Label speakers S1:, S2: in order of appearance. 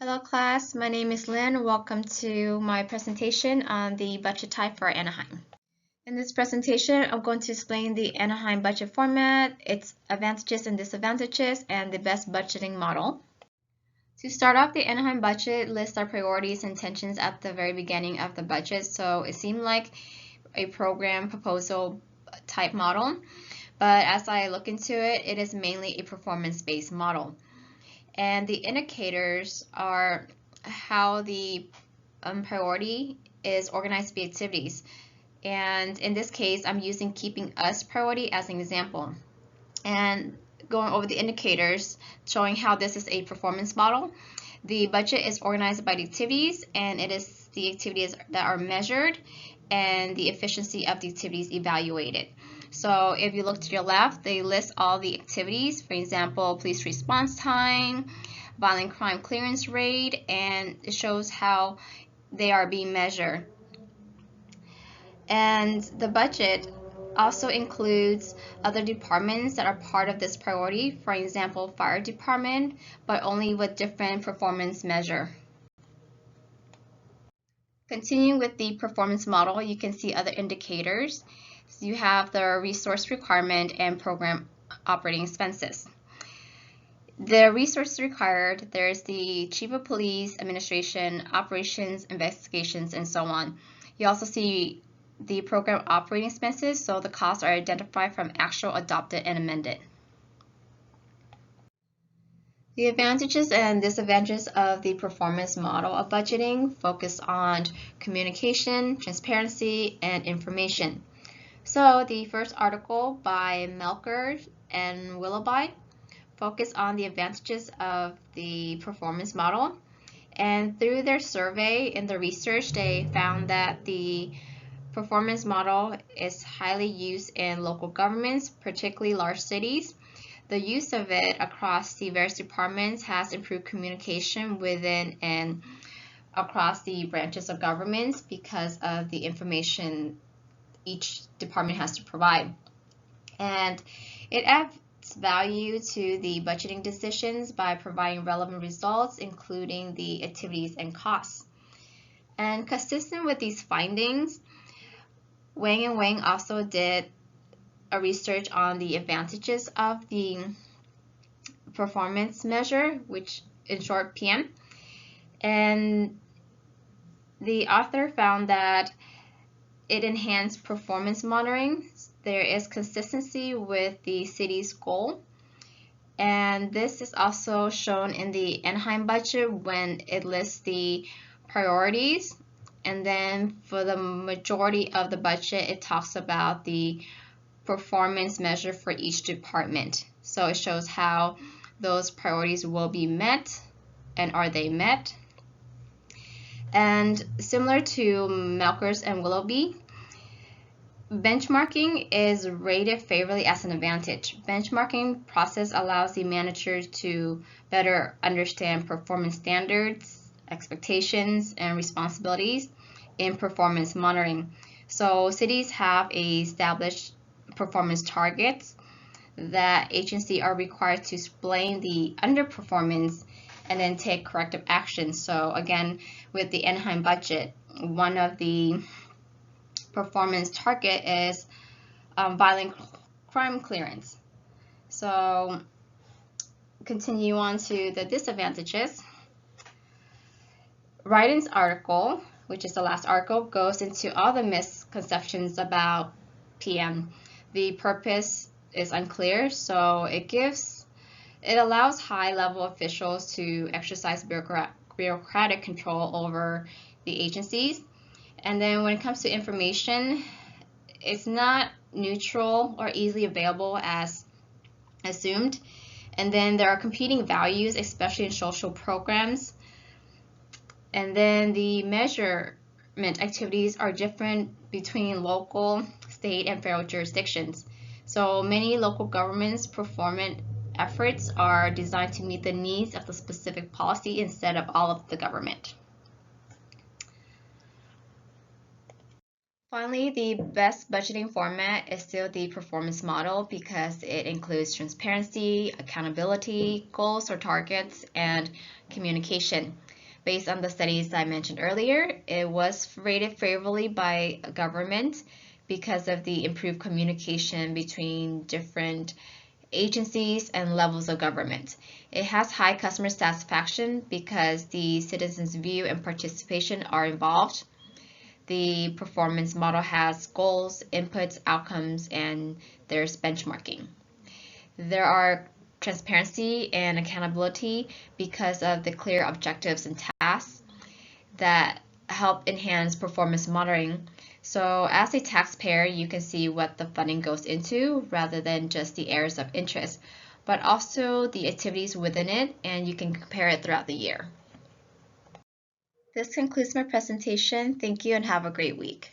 S1: Hello class, my name is Lynn. Welcome to my presentation on the budget type for Anaheim. In this presentation, I'm going to explain the Anaheim budget format, its advantages and disadvantages, and the best budgeting model. To start off, the Anaheim budget lists our priorities and intentions at the very beginning of the budget, so it seemed like a program proposal type model, but as I look into it, it is mainly a performance-based model. And the indicators are how the priority is organized via activities. And in this case, I'm using keeping us priority as an example. And going over the indicators, showing how this is a performance model. The budget is organized by the activities, and it is the activities that are measured and the efficiency of the activities evaluated. So if you look to your left, they list all the activities, for example, police response time, violent crime clearance rate, and it shows how they are being measured. And the budget also includes other departments that are part of this priority, for example, fire department, but only with different performance measure. Continuing with the performance model, you can see other indicators. So you have the resource requirement and program operating expenses. The resources required, there's the Chief of Police, Administration, Operations, Investigations, and so on. You also see the program operating expenses, so the costs are identified from actual, adopted, and amended. The advantages and disadvantages of the performance model of budgeting focus on communication, transparency, and information. So the first article by Melker and Willoughby focus on the advantages of the performance model. And through their survey and their research, they found that the performance model is highly used in local governments, particularly large cities. The use of it across the various departments has improved communication within and across the branches of governments because of the information each department has to provide. And it adds value to the budgeting decisions by providing relevant results, including the activities and costs. And consistent with these findings, Wang and Wang also did a research on the advantages of the performance measure, which in short PM. And the author found that it enhanced performance monitoring. There is consistency with the city's goal. And this is also shown in the Anaheim budget when it lists the priorities. And then for the majority of the budget, it talks about the performance measure for each department. So it shows how those priorities will be met and are they met. And similar to Melkers and Willoughby, benchmarking is rated favorably as an advantage. Benchmarking process allows the manager to better understand performance standards, expectations, and responsibilities in performance monitoring. So cities have established performance targets that agencies are required to explain the underperformance and then take corrective action. So again, with the Anaheim budget, one of the performance target is violent crime clearance. So continue on to the disadvantages. Writing's article, which is the last article, goes into all the misconceptions about PM. The purpose is unclear, so it allows high-level officials to exercise bureaucratic control over the agencies. And then when it comes to information, it's not neutral or easily available as assumed. And then there are competing values, especially in social programs. And then the measurement activities are different between local, state, and federal jurisdictions. So many local governments' performance efforts are designed to meet the needs of the specific policy instead of all of the government. Finally, the best budgeting format is still the performance model because it includes transparency, accountability, goals or targets, and communication. Based on the studies I mentioned earlier, it was rated favorably by government because of the improved communication between different agencies and levels of government. It has high customer satisfaction because the citizens' view and participation are involved. The performance model has goals, inputs, outcomes, and there's benchmarking. There are transparency and accountability because of the clear objectives and tasks that help enhance performance monitoring. So as a taxpayer, you can see what the funding goes into rather than just the areas of interest, but also the activities within it, and you can compare it throughout the year. This concludes my presentation. Thank you and have a great week.